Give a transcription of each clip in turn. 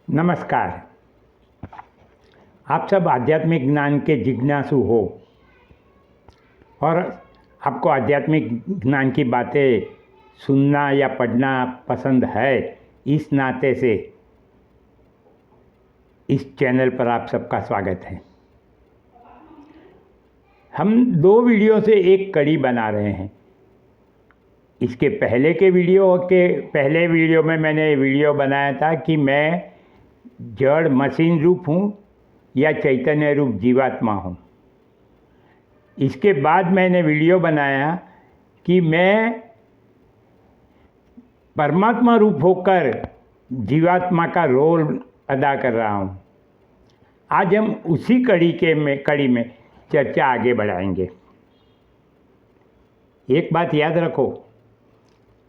नमस्कार। आप सब आध्यात्मिक ज्ञान के जिज्ञासु हो और आपको आध्यात्मिक ज्ञान की बातें सुनना या पढ़ना पसंद है। इस नाते से इस चैनल पर आप सबका स्वागत है। हम 2 वीडियो से एक कड़ी बना रहे हैं। इसके पहले वीडियो में मैंने वीडियो बनाया था कि मैं जड़ मशीन रूप हूँ या चैतन्य रूप जीवात्मा हूँ। इसके बाद मैंने वीडियो बनाया कि मैं परमात्मा रूप होकर जीवात्मा का रोल अदा कर रहा हूँ। आज हम उसी कड़ी में चर्चा आगे बढ़ाएंगे। एक बात याद रखो,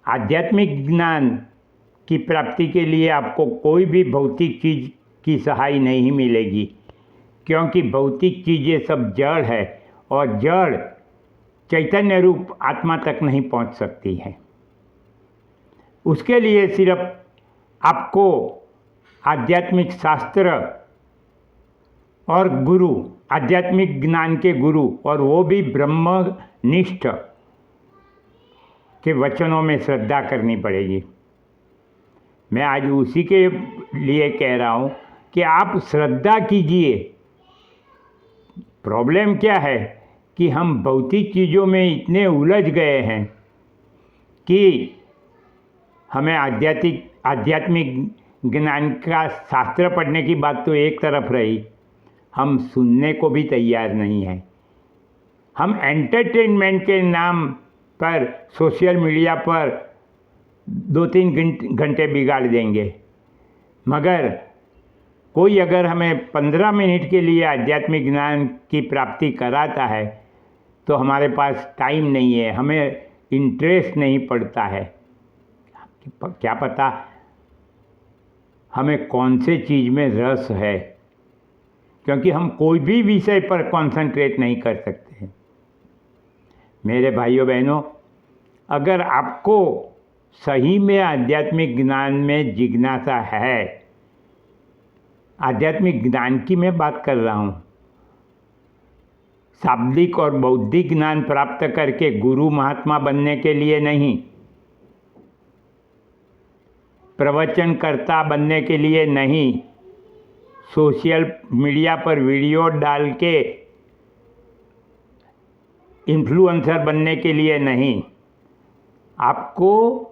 आध्यात्मिक ज्ञान की प्राप्ति के लिए आपको कोई भी भौतिक चीज़ की सहाय नहीं मिलेगी, क्योंकि भौतिक चीज़ें सब जड़ है और जड़ चैतन्य रूप आत्मा तक नहीं पहुंच सकती है। उसके लिए सिर्फ आपको आध्यात्मिक शास्त्र और गुरु, आध्यात्मिक ज्ञान के गुरु, और वो भी ब्रह्मनिष्ठ के वचनों में श्रद्धा करनी पड़ेगी। मैं आज उसी के लिए कह रहा हूँ कि आप श्रद्धा कीजिए। प्रॉब्लम क्या है कि हम भौतिक चीज़ों में इतने उलझ गए हैं कि हमें आध्यात्मिक ज्ञान का शास्त्र पढ़ने की बात तो एक तरफ रही, हम सुनने को भी तैयार नहीं हैं। हम एंटरटेनमेंट के नाम पर सोशल मीडिया पर 2-3 घंटे बिगाड़ देंगे, मगर कोई अगर हमें 15 मिनट के लिए आध्यात्मिक ज्ञान की प्राप्ति कराता है तो हमारे पास टाइम नहीं है, हमें इंटरेस्ट नहीं पड़ता है। क्या पता हमें कौन से चीज़ में रस है, क्योंकि हम कोई भी विषय पर कंसंट्रेट नहीं कर सकते हैं। मेरे भाइयों बहनों, अगर आपको सही में आध्यात्मिक ज्ञान में जिज्ञासा है, आध्यात्मिक ज्ञान की मैं बात कर रहा हूँ, शाब्दिक और बौद्धिक ज्ञान प्राप्त करके गुरु महात्मा बनने के लिए नहीं, प्रवचनकर्ता बनने के लिए नहीं, सोशल मीडिया पर वीडियो डाल के इन्फ्लुएंसर बनने के लिए नहीं, आपको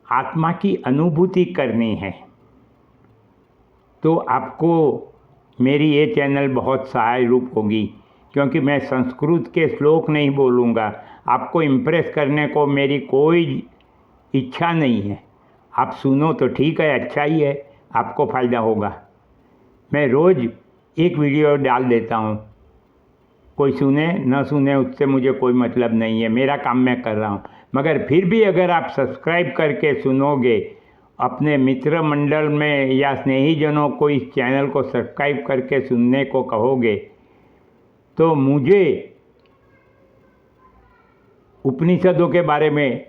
आत्मा की अनुभूति करनी है। तो आपको मेरी ये चैनल बहुत सहाय रूप होगी, क्योंकि मैं संस्कृत के श्लोक नहीं बोलूँगा। आपको इम्प्रेस करने को मेरी कोई इच्छा नहीं है। आप सुनो तो ठीक है, अच्छा ही है, आपको फ़ायदा होगा। मैं रोज़ एक वीडियो डाल देता हूँ, कोई सुने न सुने उससे मुझे कोई मतलब नहीं है, मेरा काम मैं कर रहा हूँ। मगर फिर भी अगर आप सब्सक्राइब करके सुनोगे, अपने मित्र मंडल में या स्नेहीजनों को इस चैनल को सब्सक्राइब करके सुनने को कहोगे, तो मुझे उपनिषदों के बारे में,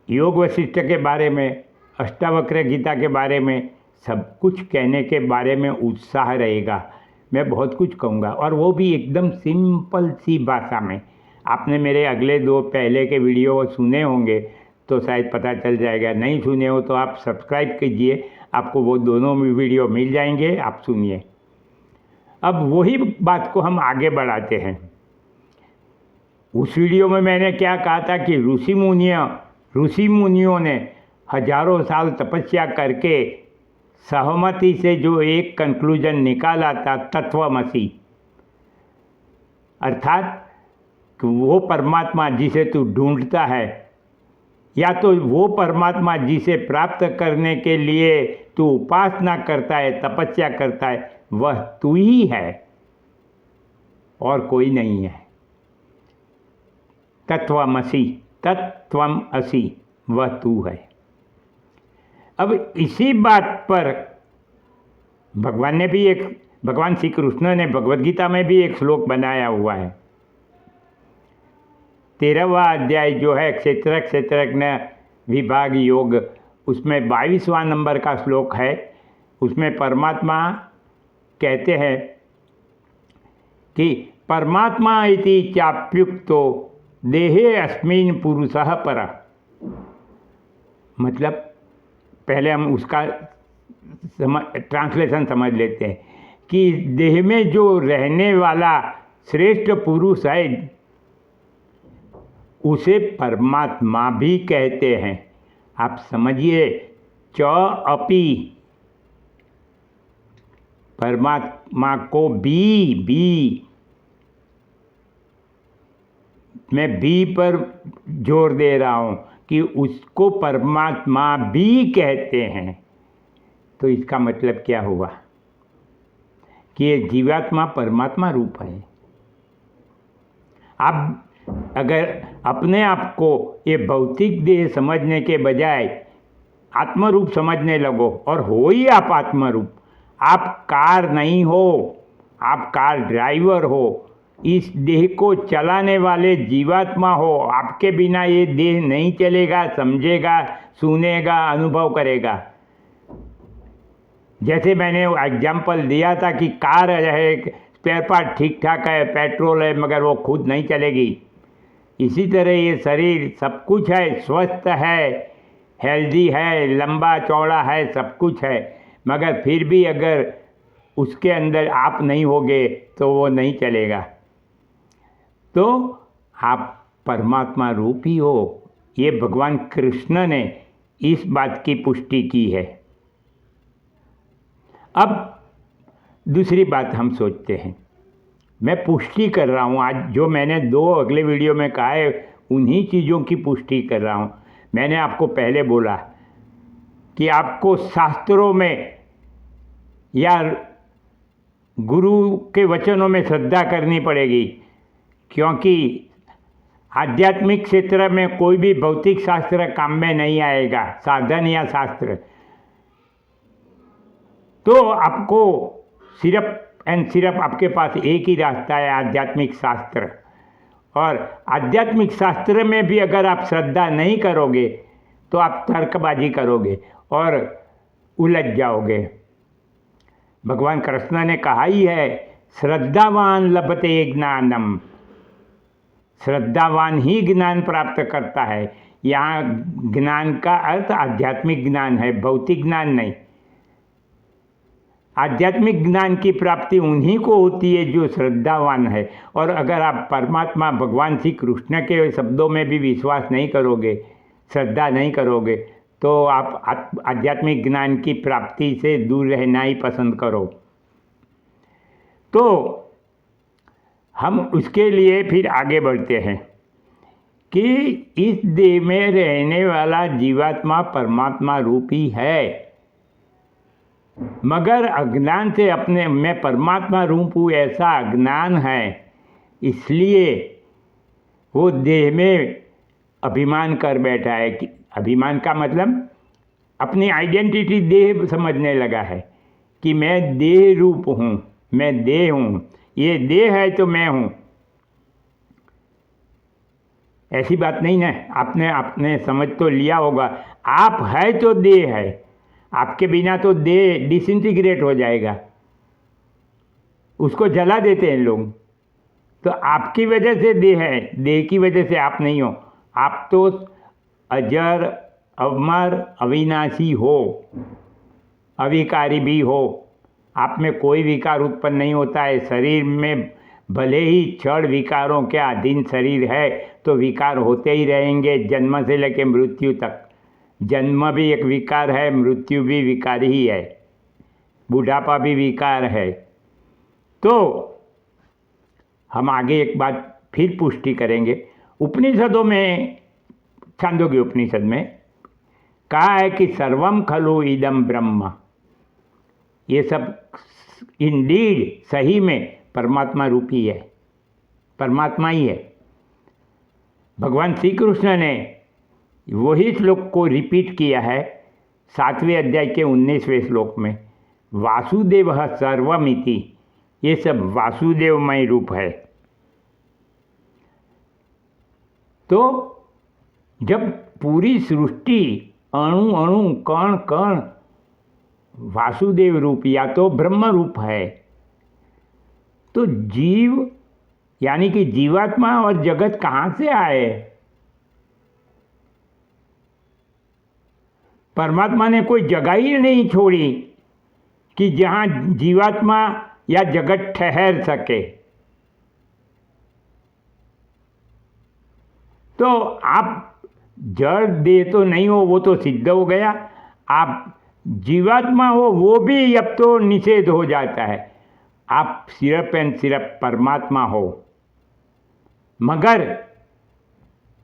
योग वशिष्ठ के बारे में, अष्टावक्र गीता के बारे में सब कुछ कहने के बारे में उत्साह रहेगा। मैं बहुत कुछ कहूँगा, और वो भी एकदम सिंपल सी भाषा में। आपने मेरे अगले 2 पहले के वीडियो सुने होंगे तो शायद पता चल जाएगा, नहीं सुने हो तो आप सब्सक्राइब कीजिए, आपको वो दोनों वीडियो मिल जाएंगे, आप सुनिए। अब वही बात को हम आगे बढ़ाते हैं। उस वीडियो में मैंने क्या कहा था कि ऋषि मुनियों ने हजारों साल तपस्या करके सहमति से जो एक कंक्लूजन निकाला था, तत्वमसि, अर्थात कि वो परमात्मा जिसे तू ढूंढता है, या तो वो परमात्मा जिसे प्राप्त करने के लिए तू उपासना करता है, तपस्या करता है, वह तू ही है और कोई नहीं है। तत्वमसि, तत्त्वम असि, वह तू है। अब इसी बात पर भगवान श्री कृष्ण ने भगवद गीता में भी एक श्लोक बनाया हुआ है। 13वां अध्याय जो है क्षेत्रज्ञ विभाग योग, उसमें 22वां नंबर का श्लोक है उसमें परमात्मा कहते हैं कि परमात्मा इति चाप्युक्तो देहे अस्मिन् पुरुषः परः। मतलब पहले हम उसका ट्रांसलेशन समझ लेते हैं कि देह में जो रहने वाला श्रेष्ठ पुरुष है उसे परमात्मा भी कहते हैं। आप समझिए, च अपि, परमात्मा को बी मैं बी पर जोर दे रहा हूँ कि उसको परमात्मा भी कहते हैं। तो इसका मतलब क्या हुआ कि ये जीवात्मा परमात्मा रूप है। आप अगर अपने आप को ये भौतिक देह समझने के बजाय आत्मरूप समझने लगो, और हो ही आप आत्मरूप। आप कार नहीं हो, आप कार ड्राइवर हो, इस देह को चलाने वाले जीवात्मा हो। आपके बिना ये देह नहीं चलेगा, समझेगा, सुनेगा, अनुभव करेगा। जैसे मैंने एग्जाम्पल दिया था कि कार है, स्पेयर पार्ट ठीक ठाक है, पेट्रोल है, मगर वो खुद नहीं चलेगी। इसी तरह ये शरीर सब कुछ है, स्वस्थ है, हेल्दी है, लंबा चौड़ा है, सब कुछ है, मगर फिर भी अगर उसके अंदर आप नहीं होगे तो वो नहीं चलेगा। तो आप परमात्मा रूप ही हो। ये भगवान कृष्ण ने इस बात की पुष्टि की है। अब दूसरी बात हम सोचते हैं, मैं पुष्टि कर रहा हूँ आज, जो मैंने 2 अगले वीडियो में कहा है उन्हीं चीज़ों की पुष्टि कर रहा हूँ। मैंने आपको पहले बोला कि आपको शास्त्रों में या गुरु के वचनों में श्रद्धा करनी पड़ेगी, क्योंकि आध्यात्मिक क्षेत्र में कोई भी भौतिक शास्त्र काम में नहीं आएगा, साधन या शास्त्र। तो आपको सिर्फ आपके पास एक ही रास्ता है, आध्यात्मिक शास्त्र। और आध्यात्मिक शास्त्र में भी अगर आप श्रद्धा नहीं करोगे तो आप तर्कबाजी करोगे और उलझ जाओगे। भगवान कृष्ण ने कहा ही है, श्रद्धावान लभते ज्ञानम, श्रद्धावान ही ज्ञान प्राप्त करता है। यहाँ ज्ञान का अर्थ आध्यात्मिक ज्ञान है, भौतिक ज्ञान नहीं। आध्यात्मिक ज्ञान की प्राप्ति उन्हीं को होती है जो श्रद्धावान है। और अगर आप परमात्मा भगवान श्री कृष्ण के शब्दों में भी विश्वास नहीं करोगे, श्रद्धा नहीं करोगे, तो आप आध्यात्मिक ज्ञान की प्राप्ति से दूर रहना ही पसंद करो। तो हम उसके लिए फिर आगे बढ़ते हैं कि इस देह में रहने वाला जीवात्मा परमात्मा रूपी है, मगर अज्ञान से अपने मैं परमात्मा रूप हूँ ऐसा अज्ञान है, इसलिए वो देह में अभिमान कर बैठा है। कि अभिमान का मतलब अपनी आइडेंटिटी देह समझने लगा है कि मैं देह रूप हूँ, मैं देह हूँ, ये देह है तो मैं हूँ। ऐसी बात नहीं ना, आपने समझ तो लिया होगा। आप है तो देह है, आपके बिना तो देह डिसइंटीग्रेट हो जाएगा, उसको जला देते हैं लोग। तो आपकी वजह से देह है, देह की वजह से आप नहीं हो। आप तो अजर, अमर, अविनाशी हो, अविकारी भी हो। आप में कोई विकार उत्पन्न नहीं होता है। शरीर में भले ही क्षण विकारों के अधीन शरीर है तो विकार होते ही रहेंगे जन्म से लेकर मृत्यु तक। जन्म भी एक विकार है, मृत्यु भी विकार ही है, बुढ़ापा भी विकार है। तो हम आगे एक बात फिर पुष्टि करेंगे। उपनिषदों में, छांदोग्य उपनिषद में कहा है कि सर्वम खलु इदम ब्रह्म, ये सब इंडीड सही में परमात्मा रूपी है, परमात्मा ही है। भगवान श्री कृष्ण ने वही श्लोक को रिपीट किया है 7वें अध्याय के 19वें श्लोक में, वासुदेव सर्वमिति। ये सब वासुदेवमय रूप है। तो जब पूरी सृष्टि अणु अणु कण कण वासुदेव रूप या तो ब्रह्म रूप है। तो जीव यानी कि जीवात्मा और जगत कहाँ से आए? परमात्मा ने कोई जगह ही नहीं छोड़ी कि जहाँ जीवात्मा या जगत ठहर सके। तो आप जड़ देह तो नहीं हो, वो तो सिद्ध हो गया। आप जीवात्मा हो, वो भी अब तो निषेध हो जाता है। आप सिर्फ एंड सिर्फ परमात्मा हो। मगर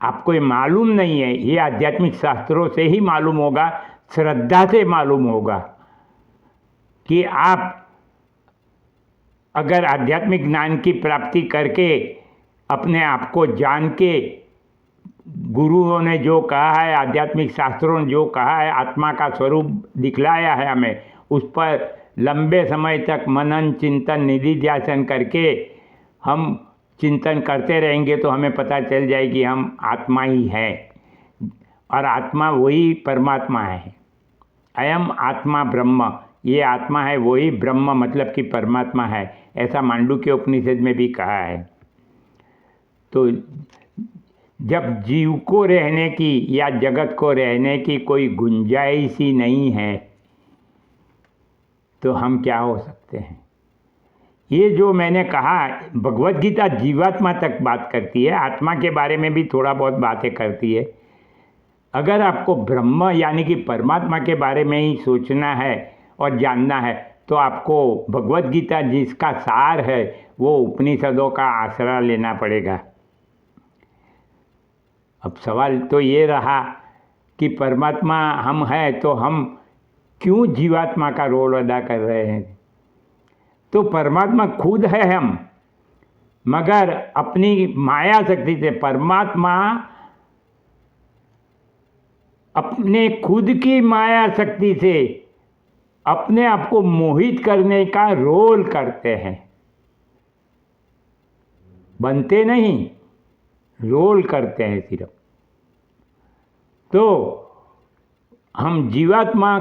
आपको ये मालूम नहीं है, ये आध्यात्मिक शास्त्रों से ही मालूम होगा, श्रद्धा से मालूम होगा कि आप अगर आध्यात्मिक ज्ञान की प्राप्ति करके अपने आप को जान के, गुरुओं ने जो कहा है, आध्यात्मिक शास्त्रों ने जो कहा है, आत्मा का स्वरूप दिखलाया है हमें, उस पर लंबे समय तक मनन चिंतन निधिध्यासन करके हम चिंतन करते रहेंगे तो हमें पता चल जाएगी हम आत्मा ही है और आत्मा वही परमात्मा है। अयम आत्मा ब्रह्म, ये आत्मा है वही ब्रह्म, मतलब कि परमात्मा है, ऐसा मांडुक्य उपनिषद में भी कहा है। तो जब जीव को रहने की या जगत को रहने की कोई गुंजाइश ही नहीं है तो हम क्या हो सकते हैं? ये जो मैंने कहा, भगवत गीता जीवात्मा तक बात करती है, आत्मा के बारे में भी थोड़ा बहुत बातें करती है। अगर आपको ब्रह्म यानी कि परमात्मा के बारे में ही सोचना है और जानना है तो आपको भगवत गीता जिसका सार है वो उपनिषदों का आसरा लेना पड़ेगा। अब सवाल तो ये रहा कि परमात्मा हम हैं तो हम क्यों जीवात्मा का रोल अदा कर रहे हैं? तो परमात्मा खुद है हम, मगर अपनी माया शक्ति से परमात्मा अपने खुद की माया शक्ति से अपने आप को मोहित करने का रोल करते हैं, बनते नहीं, रोल करते हैं सिर्फ। तो हम जीवात्मा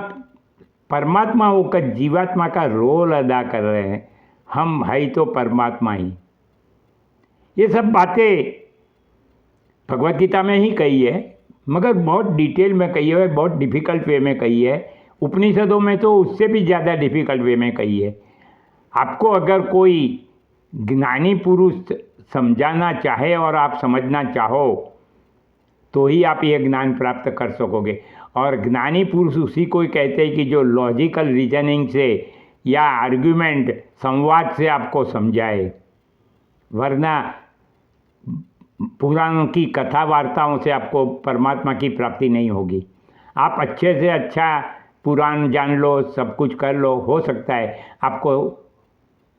परमात्मा होकर जीवात्मा का रोल अदा कर रहे हैं, हम है तो परमात्मा ही। ये सब बातें भगवत गीता में ही कही है, मगर बहुत डिटेल में कही है, बहुत डिफ़िकल्ट वे में कही है। उपनिषदों में तो उससे भी ज़्यादा डिफ़िकल्ट वे में कही है। आपको अगर कोई ज्ञानी पुरुष समझाना चाहे और आप समझना चाहो तो ही आप ये ज्ञान प्राप्त कर सकोगे। और ज्ञानी पुरुष उसी को ही कहते हैं कि जो लॉजिकल रीजनिंग से या आर्ग्यूमेंट संवाद से आपको समझाए, वरना पुराणों की कथा वार्ताओं से आपको परमात्मा की प्राप्ति नहीं होगी। आप अच्छे से अच्छा पुराण जान लो, सब कुछ कर लो, हो सकता है आपको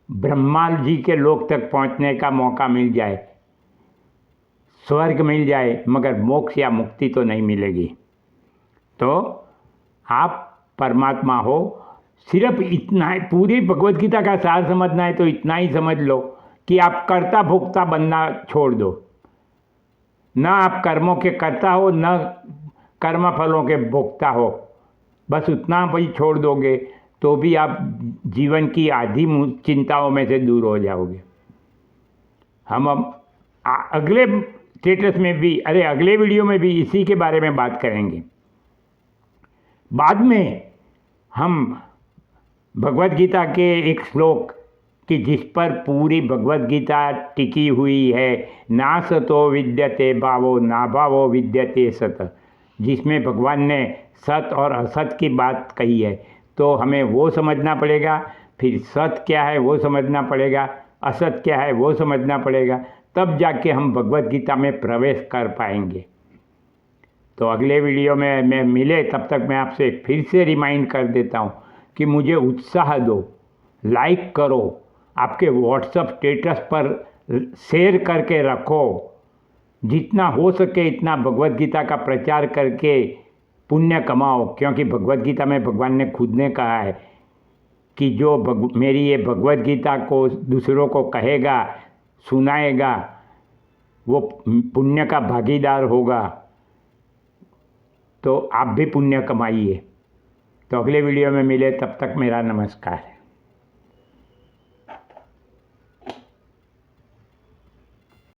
ब्रह्मा जी के लोक तक पहुंचने का मौका मिल जाए, स्वर्ग मिल जाए, मगर मोक्ष या मुक्ति तो नहीं मिलेगी। तो आप परमात्मा हो, सिर्फ इतना है। पूरी भगवत गीता का सार समझना है तो इतना ही समझ लो कि आप कर्ता भोक्ता बनना छोड़ दो। न आप कर्मों के कर्ता हो, न कर्म फलों के भोक्ता हो। बस उतना भाई छोड़ दोगे तो भी आप जीवन की आधी चिंताओं में से दूर हो जाओगे। हम अब अगले स्टेटस में भी, अगले वीडियो में भी इसी के बारे में बात करेंगे। बाद में हम भगवत गीता के एक श्लोक कि जिस पर पूरी भगवत गीता टिकी हुई है, ना सतो विद्यते भावो ना भावो विद्यते सत, जिसमें भगवान ने सत और असत की बात कही है, तो हमें वो समझना पड़ेगा। फिर सत क्या है वो समझना पड़ेगा, असत क्या है वो समझना पड़ेगा, तब जाके हम भगवत गीता में प्रवेश कर पाएंगे। तो अगले वीडियो में मिले, तब तक मैं आपसे फिर से रिमाइंड कर देता हूँ कि मुझे उत्साह दो, लाइक करो, आपके व्हाट्सएप स्टेटस पर शेयर करके रखो। जितना हो सके इतना भगवत गीता का प्रचार करके पुण्य कमाओ, क्योंकि भगवत गीता में भगवान ने खुद ने कहा है कि जो मेरी ये भगवत गीता को दूसरों को कहेगा, सुनाएगा, वो पुण्य का भागीदार होगा। तो आप भी पुण्य कमाइए। तो अगले वीडियो में मिले, तब तक मेरा नमस्कार।